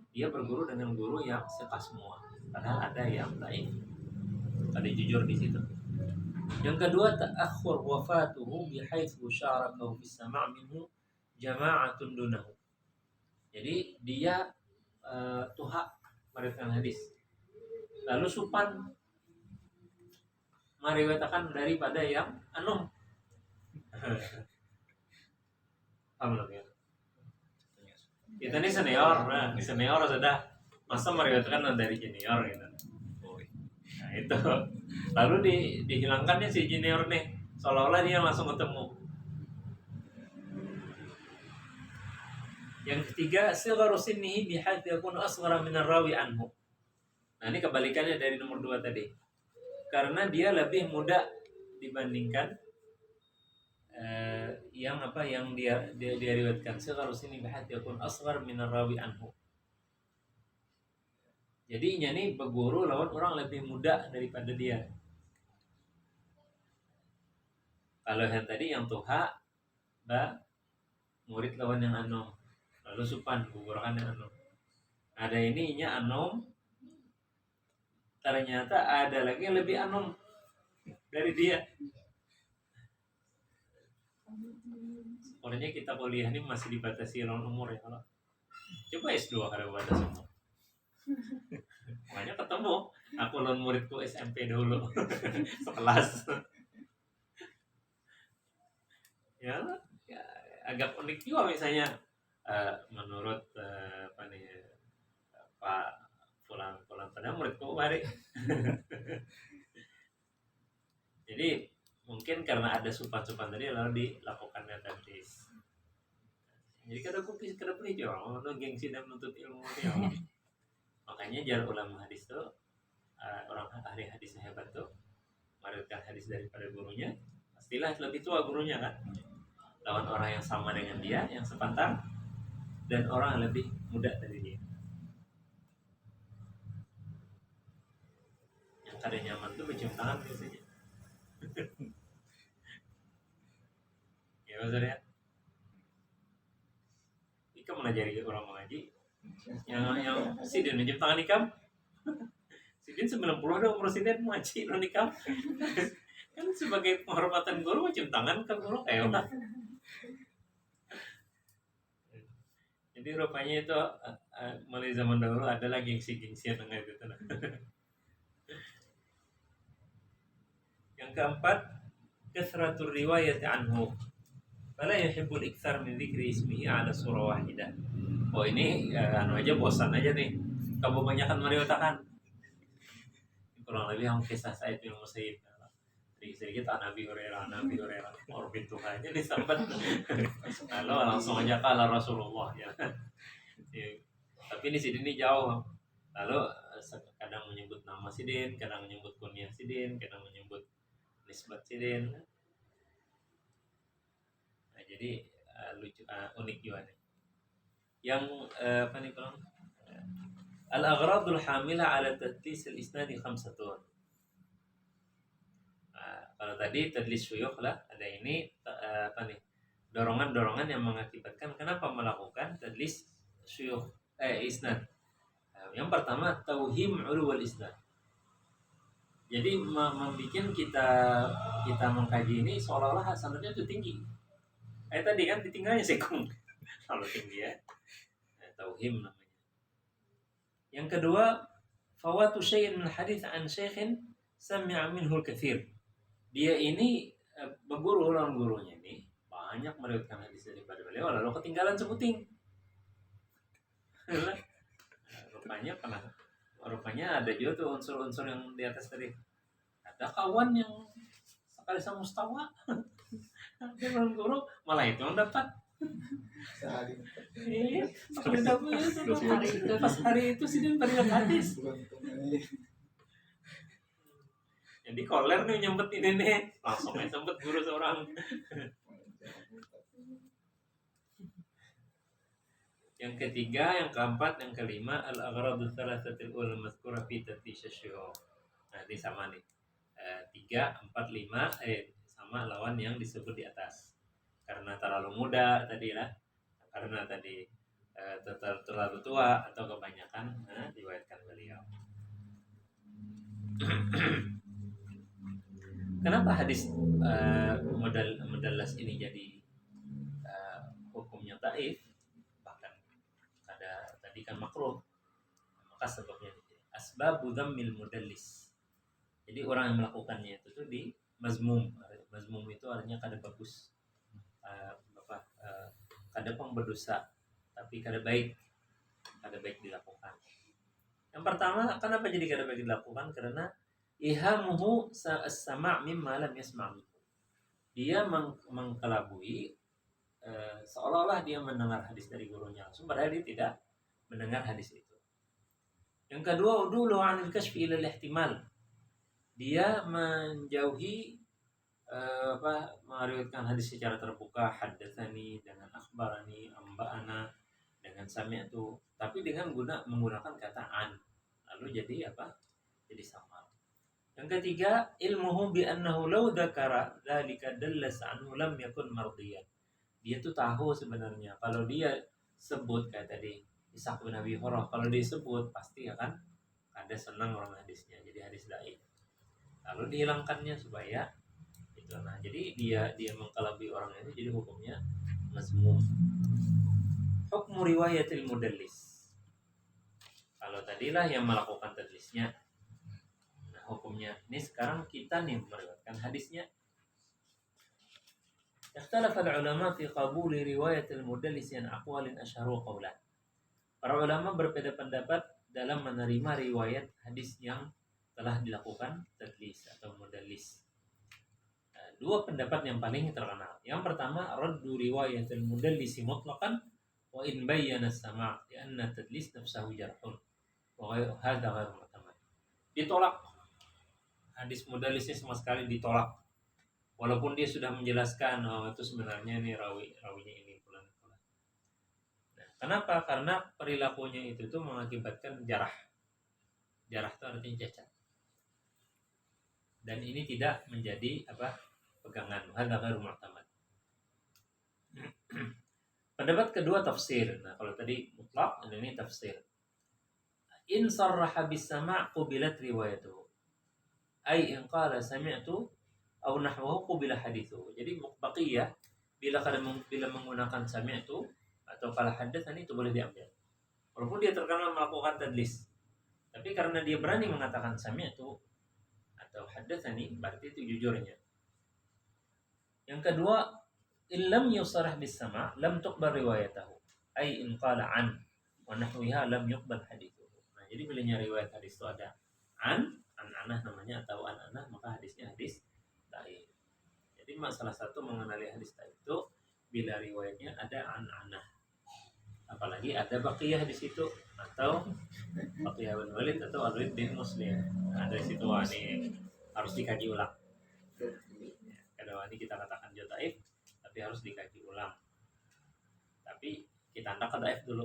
dia berguru dengan guru yang thiqah semua. Padahal ada yang dhaif. Ada jujur di situ. Yang kedua, ta'akhur wafatuhu bihaitsu syarakahu fi sama' minhu jama'atun dunahu. Jadi dia tuha meriwayatkan hadis. Lalu Supan meriwayatkan daripada yang anum. Paham ya? Kita ini senior, senior sudah masa meriwayatkan dari junior gitu. Nah itu, lalu dihilangkannya si junior nih, seolah-olah dia langsung ketemu. Yang ketiga, sigharu sinnihi bihaitsu yakunu asghara min ar-rawi anhu. Nah ini kebalikannya dari nomor 2 tadi. Karena dia lebih muda dibandingkan yang dia riwayatkan. Sigharu sinnihi bihaitsu yakunu asghara min ar-rawi anhu. Jadi ini berguru lawan orang lebih muda daripada dia. Kalau yang tadi yang tuha, murid lawan yang anom. Lalu Supan gugurkan yang anom. Ada ininya anom. Ternyata ada lagi yang lebih anom dari dia. Sebenarnya kita kuliah ini masih dibatasi lawan umur ya kalau. Coba S2 kalau batas umur. Makanya ketemu aku lawan muridku SMP dulu sekelas. ya agak unik juga misalnya menurut Pak Fulan pada muridku mari. Jadi mungkin karena ada Supan tadi lalu dilakukan tadlis. Jadi kada pilih jauh, gengsi dan menuntut ilmu dia. Makanya jalur ulama hadis tuh orang ahli hadis yang hebat tuh meriwayatkan hadis daripada gurunya, pastilah lebih tua gurunya kan. Lawan orang yang sama dengan dia, yang sepantang, dan orang yang lebih muda dari dia. Yang kada nyaman tuh mencium tangan biasanya. Ya maksudnya, Ikam melajari orang mengaji, yang sidin mencium tangan Ikam. Sidin 90 ada umur sidin mengaji non Ikam. Kan sebagai penghormatan guru mencium tangan ke guru kayak apa? Jadi rupanya itu mulai zaman dahulu ada lagi gengsi-gengsian dengan itu. Yang keempat, kasratur riwayat anhu. Fala yuhibbul iktsar min dzikri ismihi 'ala surah wahidah. Oh ini aja bosan aja nih. Kamu banyakkan meriwayatkan. Kurang lebih yang kisah Sa'id bin Musayyib. Sedikit Nabi Hurairah, orbit Tuhan aja disambat. Lalu langsung aja kala Rasulullah ya. Tapi di sini jauh. Lalu kadang menyebut nama sidin, kadang menyebut kunyah sidin, kadang menyebut nisbat sidin. Nah, jadi lucu, unik juga nih. Yang apa nih Bang? Al-aghradul hamilah 'ala tadlis al-isnad khamsatun. Kalau tadi tadlis syuyukh lah, ada ini dorongan-dorongan yang mengakibatkan kenapa melakukan tadlis syuyukh isnad. Yang pertama tauhim ulul isnad. Jadi membuat kita mengkaji ini seolah-olah sanadnya itu tinggi. Tadi kan ditinggalnya sekung. Kalau tinggi ya. Tauhim namanya. Yang kedua, fawatu syai'in min hadits an syekhin sami'a minhu al-katsir. Dia ini berguru lawan gurunya ini banyak meriwayatkan hadis daripada beliau lalu ketinggalan sebuting. Rupanya ada juga tuh unsur-unsur yang di atas tadi. Ada kawan yang sekali sama mustawa. Dia lawan guru malah itu yang dapat. Iya, sekali dapat pas hari itu sih dia meriwayat hadis. Jadi koler nih nyempet ini nih, langsung aja sempet guru seorang. Yang ketiga, yang keempat, yang kelima, al-aghradu thalathatil ula mazkura fi taftish asy-syu'ur. Nah, ini sama nih. 3, 4, 5 sama lawan yang disebut di atas. Karena terlalu muda tadi lah. Karena tadi terlalu tua atau kebanyakan riwayatkan beliau. Kenapa hadis mudallas ini jadi hukumnya dhaif? Bahkan tadi kan makruh. Maka sebabnya asbabu dhammil mudallis. Jadi orang yang melakukannya itu tuh di mazmum. Mazmum itu artinya kada bagus. Kada pun berdosa, tapi kada baik dilakukan. Yang pertama, kenapa jadi kada baik dilakukan? Karena ihamuhu as-sama' mimma lam yasma'u. Dia mengkelabui seolah-olah dia mendengar hadis dari gurunya langsung, padahal dia tidak mendengar hadis itu. Yang kedua, udulu 'anil kashfi ila al-ihtimal. Dia menjauhi meriwayatkan hadis secara terbuka, haddatsani dengan akhbarani, amba'ana dengan sami'tu, tapi dengan menggunakan kata an. Lalu jadi apa? Jadi samar. Yang ketiga, ilmuhu bi annahu law dzakara dzalika dallas anhu lam yakun mardiyan. Dia tuh tahu sebenarnya kalau dia sebut kayak tadi Ishaq bin Abi Hurairah, kalau disebut pasti akan ada senang orang hadisnya, jadi hadis dhaif. Lalu dihilangkannya supaya itu. Nah, jadi dia mengkelabui orang ini, jadi hukumnya mazmum. Hukmu riwayatil mudallis. Kalau tadilah yang melakukan tadlisnya. Nah, hukumnya ini sekarang kita nih meriwayatkan hadisnya. Ikhtalafa al-ulama fi qabuli riwayatil mudallis an aqwalin asyharu qawlan. Para ulama berbeda pendapat dalam menerima riwayat hadis yang telah dilakukan tadlis atau mudallis. Dua pendapat yang paling terkenal. Yang pertama, raddu riwayatil mudallisi mutlaqan wa in bayyana as-sama' li anna tadlis nafsahu jarhun wa hadha ghairu mu'tamad. Ditolak. Hadis mudallisnya sama sekali ditolak. Walaupun dia sudah menjelaskan itu sebenarnya ini rawinya ini pulang. Nah, kenapa? Karena perilakunya itu tuh mengakibatkan jarah. Jarah itu artinya cacat. Dan ini tidak menjadi pegangan. Hadza ghairu mu'tamad. Pendapat kedua tafsir. Nah, kalau tadi mutlak, ini tafsir. In sarraha bis sama' qubilat riwayatuhu. Ai in qala sami'tu aw nahwahu qubila hadithuhu. Jadi baqiyah bila menggunakan sami'tu atau qala hadatsani itu boleh diambil. Walaupun dia terkenal melakukan tadlis. Tapi karena dia berani mengatakan sami'tu atau hadatsani, berarti itu jujurnya. Yang kedua, illam yusarah bis sama' lam tuqbal riwayatahu. Ai in qala an wa nahwiha lam yuqbal hadithuhu. Nah, jadi bila riwayat hadis itu ada an-anah namanya atau an-anah, maka hadisnya hadis dhaif. Jadi salah satu mengenali hadis dhaif itu bila riwayatnya ada an-anah. Apalagi ada baqiyah di situ atau baqiyah bin Walid atau Al-Walid bin Muslim. Nah, dari situ ini harus dikaji ulang. Kadang ini kita katakan dia dhaif, tapi harus dikaji ulang. Tapi kita tanda dhaif dulu.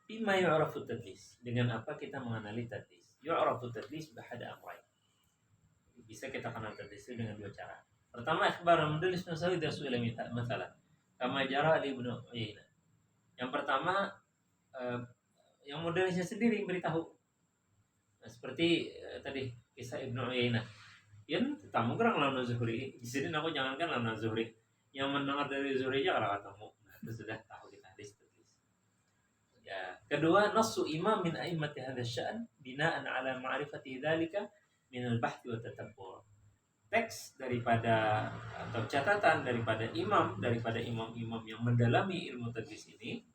Bima yu'rafu tadlis. Dengan apa kita mengenali tadlis? Yu'rafu tadlis bihada amrayn. Bisa kita kenal tadlis dengan dua cara. Pertama, ikhbar mudallis nasawi dasuila masalah. Kama jara li Ibnu Uyainah. Yang pertama, yang mudallisnya sendiri beritahu. Nah, seperti tadi kisah Ibnu Uyainah. Yan tamu gerang lawan Zuhri. Di sini aku jangankan lawan Zuhri. Yang mendengar dari Zuhri aja kalau ketemu. Nah, itu sudah tahu kita hadis tertulis. Ya, kedua nasu imam min a'immati hadha sya'an bina'an ala ma'rifati dzalika min al-bahth wa tatabbur. Teks daripada atau catatan daripada imam-imam yang mendalami ilmu tadlis ini,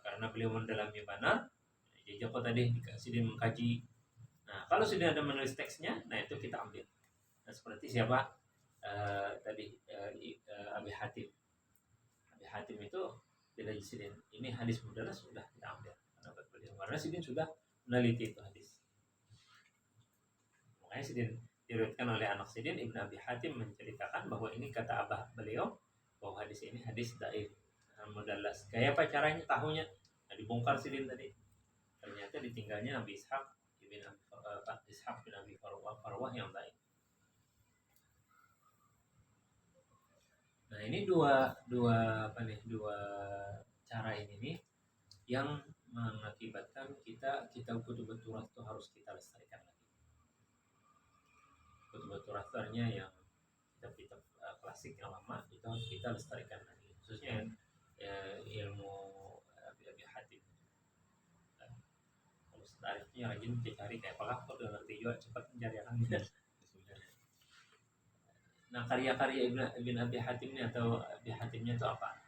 karena beliau mendalami benar, jadi Joko tadi dikasih dia mengkaji. Nah, kalau sudah ada menulis teksnya, nah itu kita ambil. Nah, seperti siapa tadi Abi Hatim. Abi Hatim itu tidak Sidin. Ini hadis mudalah sudah kita ambil karena Sidin sudah meneliti itu hadis. Makanya Sidin diriwayatkan oleh anak Sidin, Ibnu Abi Hatim menceritakan bahwa ini kata abah beliau bahwa hadis ini hadis dhaif, mudallas. Kayak apa caranya tahunya? Nah, dibongkar Sidin tadi. Ternyata ditinggalnya Abi Ishaq bin Abi Farwah yang lain. Nah, ini dua cara ini nih yang mengakibatkan kita kutub turas itu harus kita lestarikan lagi. Kutub turas yang kitab-kitab klasik yang lama itu harus kita lestarikan lagi, khususnya ilmu Abi Hatim. Tarifnya rajin dicari kayak pelak kok udah ngerti juga cepat mencari akan. Nah, karya-karya Ibn Abi Hatimnya atau Abi Hatimnya itu apa?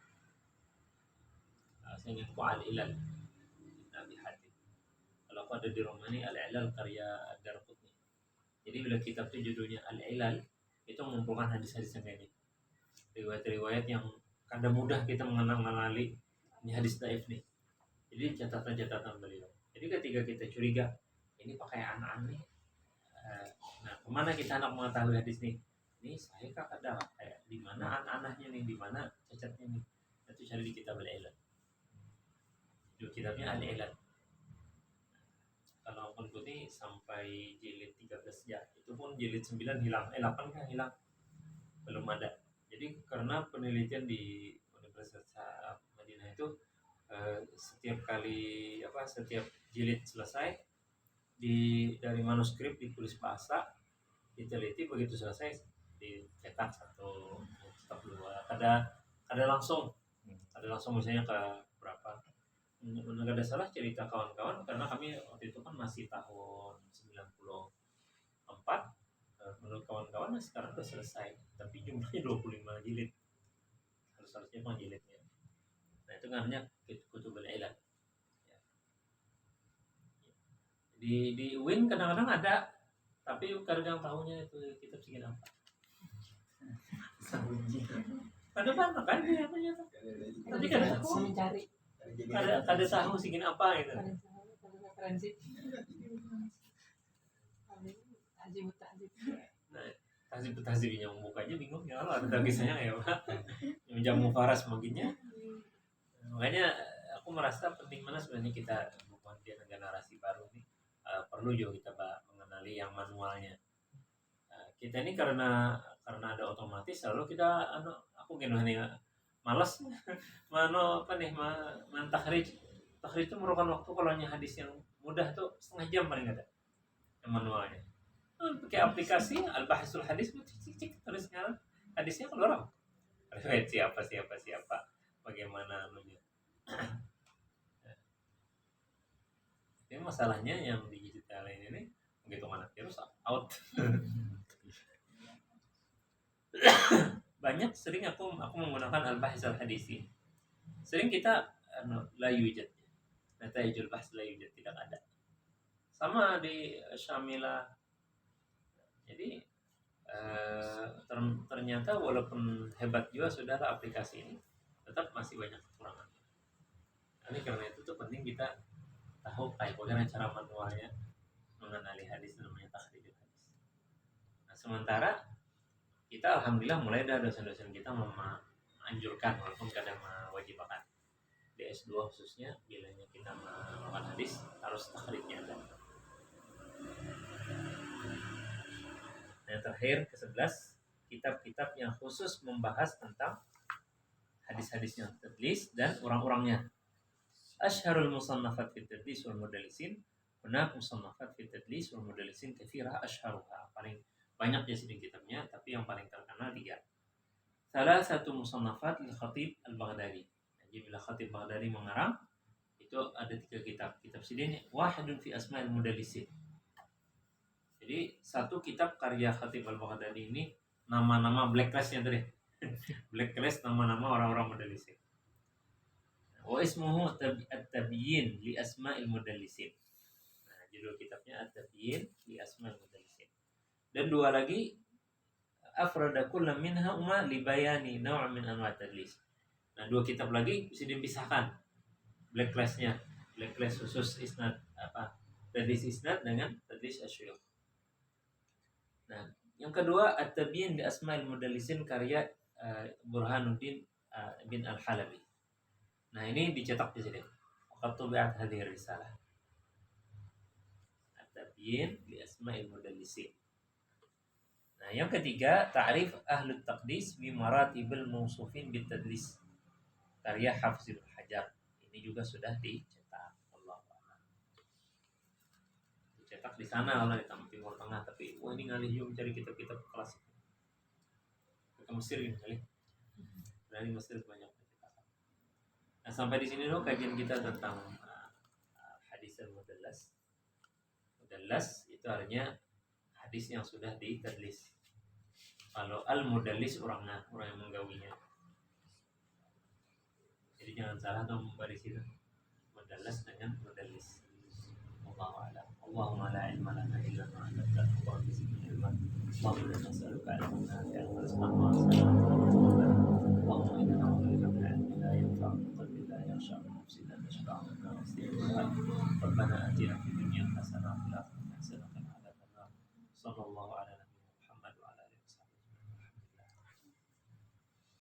Saya ingat Al-Ilal Ibn Abi Hatim. Kalau aku ada di rumah ini Al-Ilal karya Ad-Darqutni. Jadi bila kitab itu judulnya Al-Ilal, itu mengumpulkan hadis-hadis yang ini, riwayat-riwayat yang kadang mudah kita mengenali ini hadis dhaif nih. Jadi catatan-catatan beliau. Jadi ketika kita curiga ini pakai anak nih, nah kemana kita anak mengetahui hadis nih? Ini saya ada kayak di mana anak-anaknya nih, di mana cacatnya nih? Itu cari di kitab Al-Ilal. Itu kitabnya Al-Ilal. Kalau Ampun Putih sampai jilid 13 ya, itu pun jilid 9 hilang, 8 kan hilang, belum ada. Jadi karena penelitian di Universitas Madinah itu setiap jilid selesai dari manuskrip ditulis bahasa, diteliti, begitu selesai dicetak satu, cetak dua, ada langsung misalnya ke berapa. Nggak ada salah cerita kawan-kawan, karena kami waktu itu kan masih tahun 94, menurut kawan-kawan sekarang sudah selesai, tapi jumlahnya 25 jilid, harusnya pun jilidnya. Nah, itu namanya Kutubul Ilal. Di UIN kadang-kadang ada, tapi kadang tahunya itu kitab segini apa. Ada banyak kan dia namanya tuh. Tapi kadang tahu mencari. Kada tahu segini apa itu. Referensi. Nah, tahzib yang bukanya bingung ya, kalau ada kisahnya ya Pak. Yang jamu faras makinnya. Makanya aku merasa penting mana sebenarnya kita bukan generasi baru nih, perlu juga kita mengenali yang manualnya. Kita ini karena ada otomatis, lalu kita aku gini malas takhrij itu merupakan waktu. Kalau hanya hadis yang mudah tuh setengah jam paling ada yang manualnya. Pakai aplikasi Al-Bahsul Hadis, cik terus nyala hadisnya keluar. Siapa bagaimana anunya. Ini masalahnya yang digital ini begitu mana virus out. Banyak sering aku menggunakan Al-Bahs Al-Hadisi. Sering kita la yujad. Nataijul bahs la yujad, tidak ada. Sama di Syamila. Jadi ternyata walaupun hebat juga sudah aplikasi ini, tetap masih banyak kekurangan. Ini karena itu tuh penting kita tahu bagaimana cara manualnya mengenali hadis, namanya takhrijul hadis. Nah, sementara kita alhamdulillah mulai dari dosen-dosen kita menganjurkan, walaupun kadang mewajibkan di S2 khususnya, bilanya kita melakukan hadis harus takhrijnya ada. Yang terakhir ke-11, kitab-kitab yang khusus membahas tentang hadis-hadis yang tadlis dan orang-orangnya. Asyharul musannafat fi tadlis wal mudallisin Hunaka musannafat fi tadlis wal mudallisin katsira asyharuha. Paling banyak di sini kitabnya, tapi yang paling terkenal 3. Salah satu musannafat li Khatib Al-Baghdadi. Jadi bila Khatib Baghdadi mengarang, itu ada 3 kitab. Kitab sini wahidun fi asma'il mudallisin. Jadi satu kitab karya Khatib Al-Baghdadi ini nama-nama blacklistnya tadi. Blacklist nama-nama orang-orang mudallisin. Wa ismuhu at-tabyin li asma'il mudallisin. Nah, judul kitabnya at-tabyin li asma'il mudallisin. Dan 2 lagi afrada kullu minha li bayani naw' min anwa' tadlis. Nah, 2 kitab lagi bisa dipisahkan blacklistnya. Blacklist khusus isnad tadlis isnad dengan tadlis asyuyukh. Nah, yang kedua at-tabyin li asma'il mudallisin karya Burhanuddin bin Al-Halabi. Nah, ini dicetak di sini. Waqad tubi'at hadhihi risalah. At-tabyin li asma'il mudallisin. Nah, yang ketiga ta'rif ahlut taqdis bi maratibil mawsufin bit tadlis. Karya Hafizul Hajar. Ini juga sudah dicetak. Allahu a'lam. Dicetak di sana lah di Timur Tengah, tapi ini ngalih juga mencari kitab-kitab klasik. Ke Mesir ini kali. Dari Mesir banyak pencetakan. Nah, sampai di sini dulu kajian kita tentang hadis al-mudallas. Mudallas itu artinya hadis yang sudah ditadlis. Kalau al-mudallis orang yang menggawinya. Jadi jangan salah atau membaris itu. Mudallas dengan mudallis. Wallahu a'lam. Allahumma la ilma lana illa ma 'allamtana. Allahumma zidna ilman. Allahumma nas'aluka ilman nafi'an warzuqna